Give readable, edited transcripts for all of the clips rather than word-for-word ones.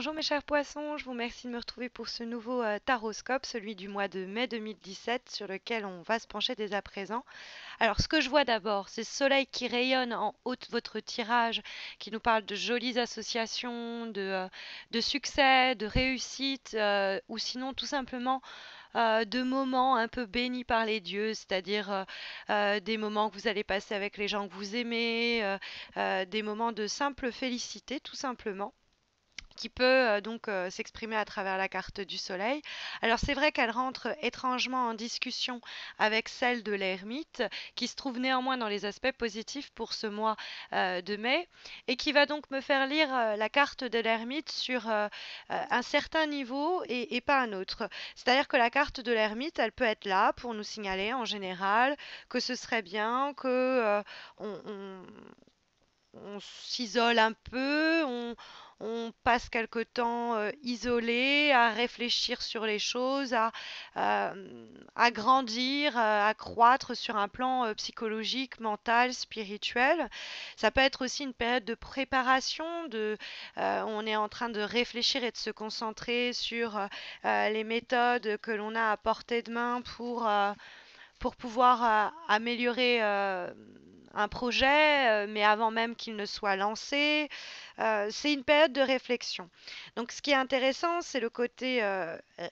Bonjour mes chers poissons, je vous remercie de me retrouver pour ce nouveau taroscope, celui du mois de mai 2017, sur lequel on va se pencher dès à présent. Alors ce que je vois d'abord, c'est ce soleil qui rayonne en haut de votre tirage, qui nous parle de jolies associations, de succès, de réussite, ou sinon tout simplement de moments un peu bénis par les dieux, c'est-à-dire des moments que vous allez passer avec les gens que vous aimez, des moments de simple félicité tout simplement qui peut donc s'exprimer à travers la carte du soleil. Alors c'est vrai qu'elle rentre étrangement en discussion avec celle de l'ermite, qui se trouve néanmoins dans les aspects positifs pour ce mois de mai, et qui va donc me faire lire la carte de l'ermite sur un certain niveau et pas un autre. C'est-à-dire que la carte de l'ermite, elle peut être là pour nous signaler en général que ce serait bien que on, on- on s'isole un peu, on passe quelque temps isolé, à réfléchir sur les choses, à grandir, à croître sur un plan psychologique, mental, spirituel. Ça peut être aussi une période de préparation, on est en train de réfléchir et de se concentrer sur les méthodes que l'on a à portée de main pour pouvoir améliorer un projet, mais avant même qu'il ne soit lancé. C'est une période de réflexion. Donc ce qui est intéressant, c'est le côté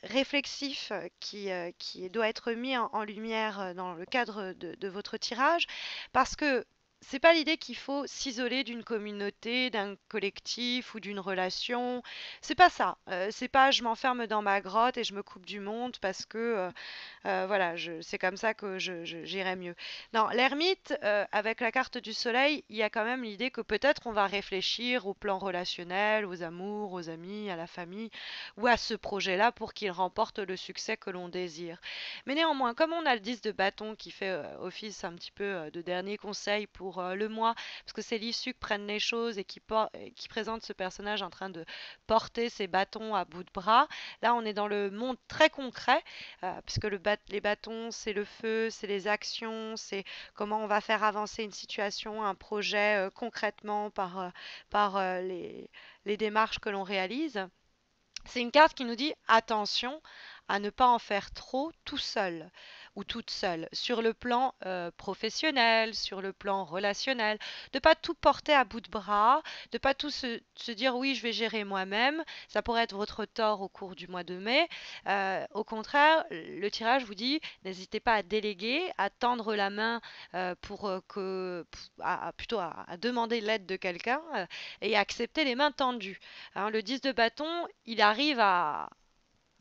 réflexif qui doit être mis en lumière dans le cadre de votre tirage, parce que c'est pas l'idée qu'il faut s'isoler d'une communauté, d'un collectif ou d'une relation. C'est pas ça. C'est pas je m'enferme dans ma grotte et je me coupe du monde parce que voilà, c'est comme ça que j'irai mieux. Non, l'ermite, avec la carte du soleil, il y a quand même l'idée que peut-être on va réfléchir au plan relationnel, aux amours, aux amis, à la famille, ou à ce projet-là pour qu'il remporte le succès que l'on désire. Mais néanmoins, comme on a le 10 de bâton qui fait office un petit peu de dernier conseil pour le mois, parce que c'est l'issue que prennent les choses et qui présente ce personnage en train de porter ses bâtons à bout de bras, là on est dans le monde très concret puisque les bâtons, c'est le feu, c'est les actions, c'est comment on va faire avancer une situation, un projet concrètement par les démarches que l'on réalise. C'est une carte qui nous dit attention à ne pas en faire trop tout seul ou toute seule sur le plan professionnel, sur le plan relationnel, de pas tout porter à bout de bras, de pas tout se dire oui je vais gérer moi-même, ça pourrait être votre tort au cours du mois de mai. Au contraire, le tirage vous dit n'hésitez pas à déléguer, à tendre la main pour plutôt à demander l'aide de quelqu'un et à accepter les mains tendues. Hein, le 10 de bâton, il arrive à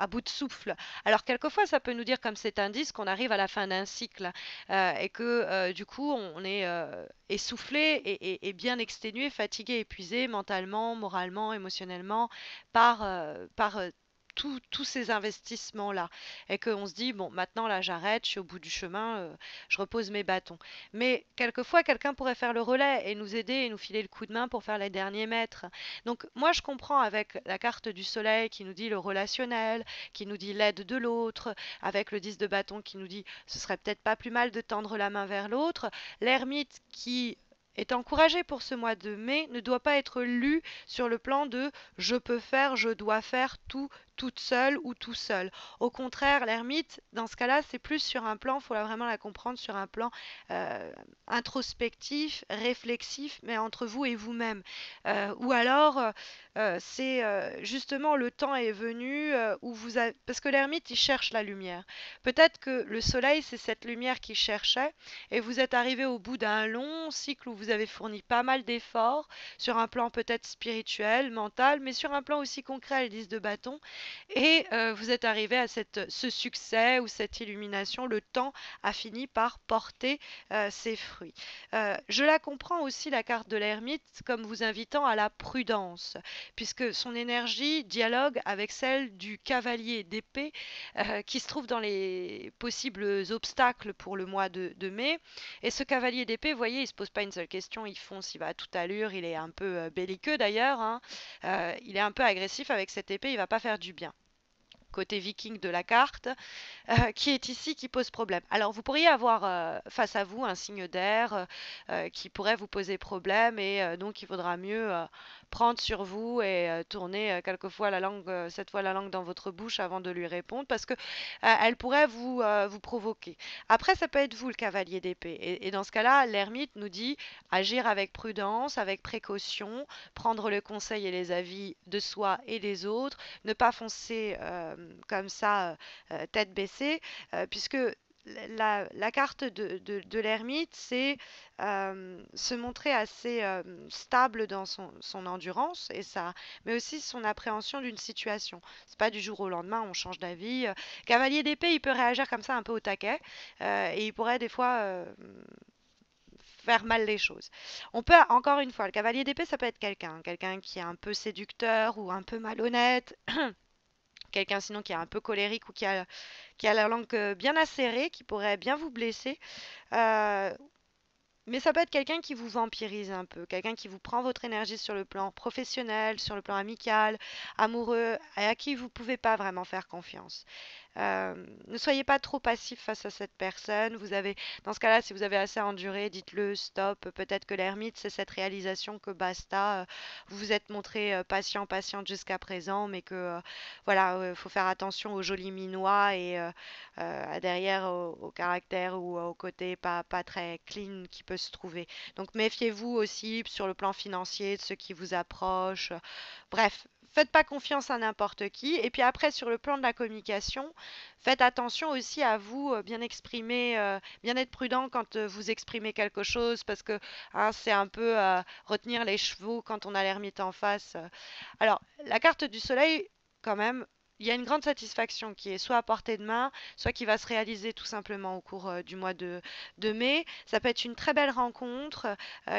bout de souffle. Alors quelquefois, ça peut nous dire comme cet indice qu'on arrive à la fin d'un cycle et que du coup, on est essoufflé et bien exténué, fatigué, épuisé mentalement, moralement, émotionnellement par tous ces investissements-là. Et qu'on se dit, bon, maintenant là, j'arrête, je suis au bout du chemin, je repose mes bâtons. Mais quelquefois, quelqu'un pourrait faire le relais et nous aider et nous filer le coup de main pour faire les derniers mètres. Donc moi, je comprends avec la carte du soleil qui nous dit le relationnel, qui nous dit l'aide de l'autre, avec le 10 de bâton qui nous dit ce serait peut-être pas plus mal de tendre la main vers l'autre, l'ermite qui est encouragé pour ce mois de mai ne doit pas être lu sur le plan de je peux faire, je dois faire tout toute seule ou tout seul. Au contraire, l'ermite, dans ce cas-là, c'est plus sur un plan, il faut vraiment la comprendre sur un plan euh, introspectif, réflexif, mais entre vous et vous-même. Ou alors, c'est justement le temps est venu où parce que l'ermite, il cherche la lumière. Peut-être que le soleil, c'est cette lumière qu'il cherchait, et vous êtes arrivé au bout d'un long cycle où vous avez fourni pas mal d'efforts, sur un plan peut-être spirituel, mental, mais sur un plan aussi concret, le 10 de bâton, et vous êtes arrivé à ce succès ou cette illumination. Le temps a fini par porter ses fruits. Je la comprends aussi, la carte de l'ermite, comme vous invitant à la prudence, puisque son énergie dialogue avec celle du cavalier d'épée qui se trouve dans les possibles obstacles pour le mois de mai. Et ce cavalier d'épée, vous voyez, il ne se pose pas une seule question, il fonce, il va à toute allure, il est un peu belliqueux d'ailleurs, hein. Il est un peu agressif avec cette épée, il va pas faire du bien côté viking de la carte, qui est ici, qui pose problème. Alors vous pourriez avoir face à vous un signe d'air qui pourrait vous poser problème et donc il vaudra mieux prendre sur vous et tourner quelquefois la langue, cette fois la langue dans votre bouche avant de lui répondre, parce que elle pourrait vous provoquer. Après, ça peut être vous le cavalier d'épée. Et dans ce cas-là, l'ermite nous dit agir avec prudence, avec précaution, prendre le conseil et les avis de soi et des autres, ne pas foncer comme ça, tête baissée, puisque la carte de l'ermite, c'est se montrer assez stable dans son endurance et ça, mais aussi son appréhension d'une situation. C'est pas du jour au lendemain, on change d'avis. Cavalier d'épée, il peut réagir comme ça un peu au taquet et il pourrait des fois faire mal les choses. On peut, encore une fois, le cavalier d'épée, ça peut être quelqu'un qui est un peu séducteur ou un peu malhonnête, quelqu'un sinon qui est un peu colérique ou qui a la langue bien acérée, qui pourrait bien vous blesser. Euh, mais ça peut être quelqu'un qui vous vampirise un peu, quelqu'un qui vous prend votre énergie sur le plan professionnel, sur le plan amical, amoureux, et à qui vous ne pouvez pas vraiment faire confiance. Ne soyez pas trop passif face à cette personne. Dans ce cas-là, si vous avez assez enduré, dites-le, stop. Peut-être que l'ermite, c'est cette réalisation que basta. Vous vous êtes montré patiente jusqu'à présent, mais que voilà, faut faire attention aux jolis minois et derrière au caractère ou au côté pas très clean qui peut se trouver. Donc méfiez-vous aussi sur le plan financier de ceux qui vous approchent. Bref, faites pas confiance à n'importe qui. Et puis après, sur le plan de la communication, faites attention aussi à vous bien exprimer, bien être prudent quand vous exprimez quelque chose, parce que hein, c'est un peu retenir les chevaux quand on a l'ermite en face. Alors, la carte du soleil, quand même, il y a une grande satisfaction qui est soit à portée de main, soit qui va se réaliser tout simplement au cours du mois de mai. Ça peut être une très belle rencontre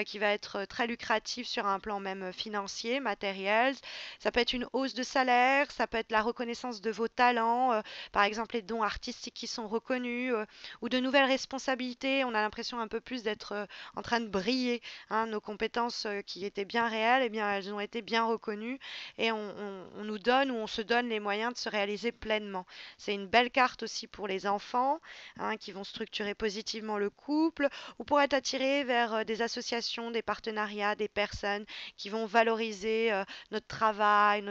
qui va être très lucrative sur un plan même financier, matériel. Ça peut être une hausse de salaire, ça peut être la reconnaissance de vos talents, par exemple les dons artistiques qui sont reconnus, ou de nouvelles responsabilités. On a l'impression un peu plus d'être en train de briller. Hein. Nos compétences qui étaient bien réelles, eh bien, elles ont été bien reconnues et on nous donne ou on se donne les moyens de se réaliser pleinement. C'est une belle carte aussi pour les enfants hein, qui vont structurer positivement le couple ou pour être attirés vers des associations, des partenariats, des personnes qui vont valoriser notre travail,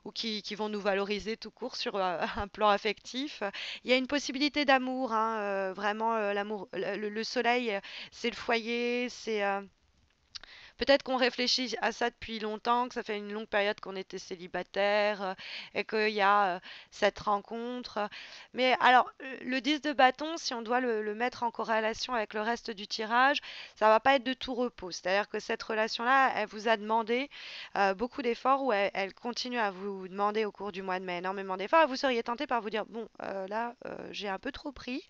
ou qui vont nous valoriser tout court sur un plan affectif. Il y a une possibilité d'amour, hein, vraiment l'amour, le soleil, c'est le foyer, c'est peut-être qu'on réfléchit à ça depuis longtemps, que ça fait une longue période qu'on était célibataire et qu'il y a cette rencontre. Mais alors, le 10 de bâton, si on doit le mettre en corrélation avec le reste du tirage, ça va pas être de tout repos. C'est-à-dire que cette relation-là, elle vous a demandé beaucoup d'efforts ou elle continue à vous demander au cours du mois de mai énormément d'efforts et vous seriez tenté par vous dire, bon, là, j'ai un peu trop pris.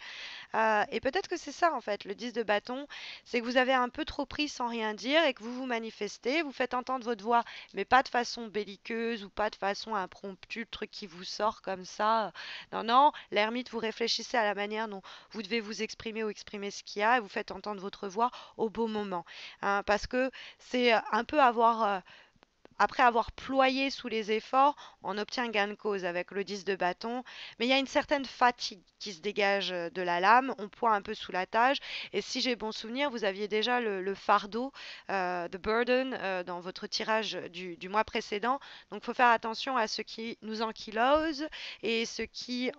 Et peut-être que c'est ça en fait, le 10 de bâton, c'est que vous avez un peu trop pris sans rien dire et que vous vous manifestez, vous faites entendre votre voix, mais pas de façon belliqueuse ou pas de façon impromptue, le truc qui vous sort comme ça. Non, non, l'ermite, vous réfléchissez à la manière dont vous devez vous exprimer ou exprimer ce qu'il y a et vous faites entendre votre voix au beau moment. Hein, parce que c'est un peu après avoir ployé sous les efforts, on obtient gain de cause avec le 10 de bâton, mais il y a une certaine fatigue qui se dégage de la lame, on poids un peu sous la tâche, et si j'ai bon souvenir, vous aviez déjà le fardeau, the burden, dans votre tirage du mois précédent, donc il faut faire attention à ce qui nous ankylose et ce qui,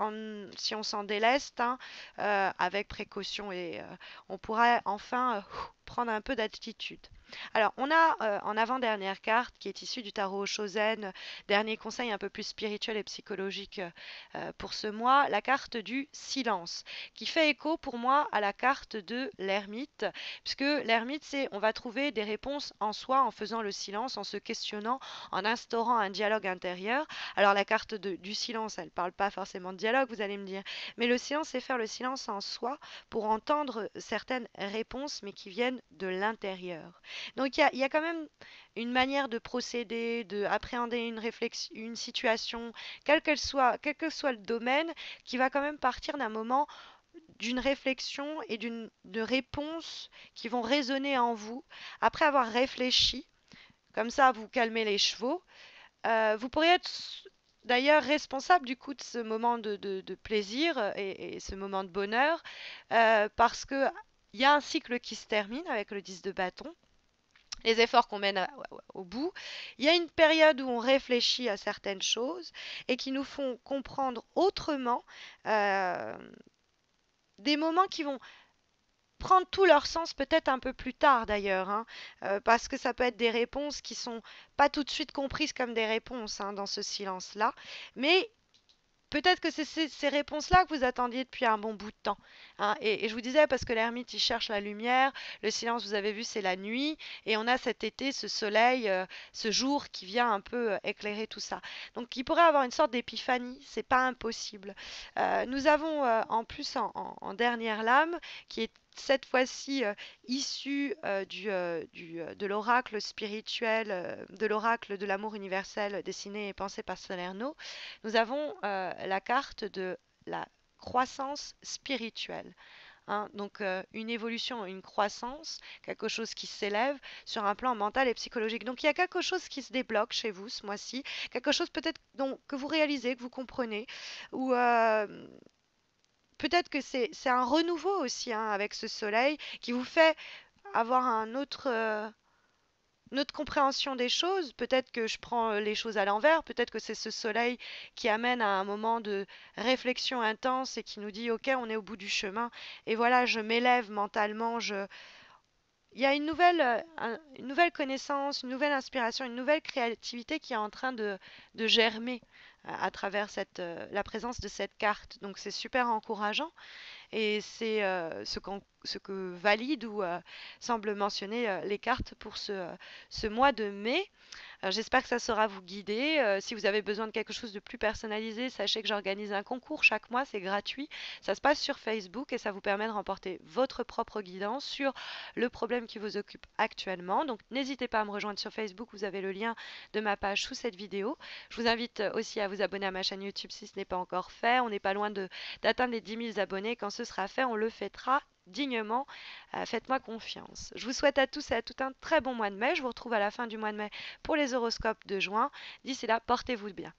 si on s'en déleste, hein, avec précaution, et on pourra enfin prendre un peu d'attitude. Alors, on a en avant-dernière carte qui est issue du tarot Shozen, dernier conseil un peu plus spirituel et psychologique pour ce mois, la carte du silence, qui fait écho pour moi à la carte de l'ermite, puisque l'ermite, c'est on va trouver des réponses en soi en faisant le silence, en se questionnant, en instaurant un dialogue intérieur. Alors, la carte du silence, elle ne parle pas forcément de dialogue, vous allez me dire, mais le silence, c'est faire le silence en soi pour entendre certaines réponses, mais qui viennent de l'intérieur. Donc il y a quand même une manière de procéder, de appréhender une situation, quel que soit le domaine, qui va quand même partir d'un moment d'une réflexion et de réponses qui vont résonner en vous. Après avoir réfléchi, comme ça vous calmez les chevaux, vous pourriez être d'ailleurs responsable du coup de ce moment de plaisir et ce moment de bonheur, parce que il y a un cycle qui se termine avec le 10 de bâton. les efforts qu'on mène au bout. Il y a une période où on réfléchit à certaines choses et qui nous font comprendre autrement euh, des moments qui vont prendre tout leur sens peut-être un peu plus tard d'ailleurs, hein, parce que ça peut être des réponses qui sont pas tout de suite comprises comme des réponses hein, dans ce silence-là, mais peut-être que c'est ces réponses-là que vous attendiez depuis un bon bout de temps, hein. Et je vous disais, parce que l'ermite, il cherche la lumière, le silence, vous avez vu, c'est la nuit, et on a cet été, ce soleil, ce jour qui vient un peu éclairer tout ça. Donc il pourrait avoir une sorte d'épiphanie, c'est pas impossible. Nous avons en plus en dernière lame, qui est cette fois-ci issue de l'oracle spirituel, de l'oracle de l'amour universel dessiné et pensé par Salerno, nous avons la carte de la croissance spirituelle, hein. Donc une évolution, une croissance, quelque chose qui s'élève sur un plan mental et psychologique. Donc il y a quelque chose qui se débloque chez vous ce mois-ci, quelque chose peut-être que vous réalisez, que vous comprenez, ou peut-être que c'est un renouveau aussi hein, avec ce soleil qui vous fait avoir notre compréhension des choses, peut-être que je prends les choses à l'envers, peut-être que c'est ce soleil qui amène à un moment de réflexion intense et qui nous dit OK, on est au bout du chemin et voilà, je m'élève mentalement, il y a une nouvelle connaissance, une nouvelle inspiration, une nouvelle créativité qui est en train de germer à travers la présence de cette carte. Donc c'est super encourageant. Et c'est ce que valide ou semble mentionner les cartes pour ce mois de mai. J'espère que ça saura vous guider. Si vous avez besoin de quelque chose de plus personnalisé, sachez que j'organise un concours chaque mois, c'est gratuit. Ça se passe sur Facebook et ça vous permet de remporter votre propre guidance sur le problème qui vous occupe actuellement. Donc n'hésitez pas à me rejoindre sur Facebook, vous avez le lien de ma page sous cette vidéo. Je vous invite aussi à vous abonner à ma chaîne YouTube si ce n'est pas encore fait. On n'est pas loin d'atteindre les 10 000 abonnés. Quand ce sera fait, on le fêtera dignement. Faites-moi confiance. Je vous souhaite à tous et à toutes un très bon mois de mai. Je vous retrouve à la fin du mois de mai pour les horoscopes de juin. D'ici là, portez-vous bien.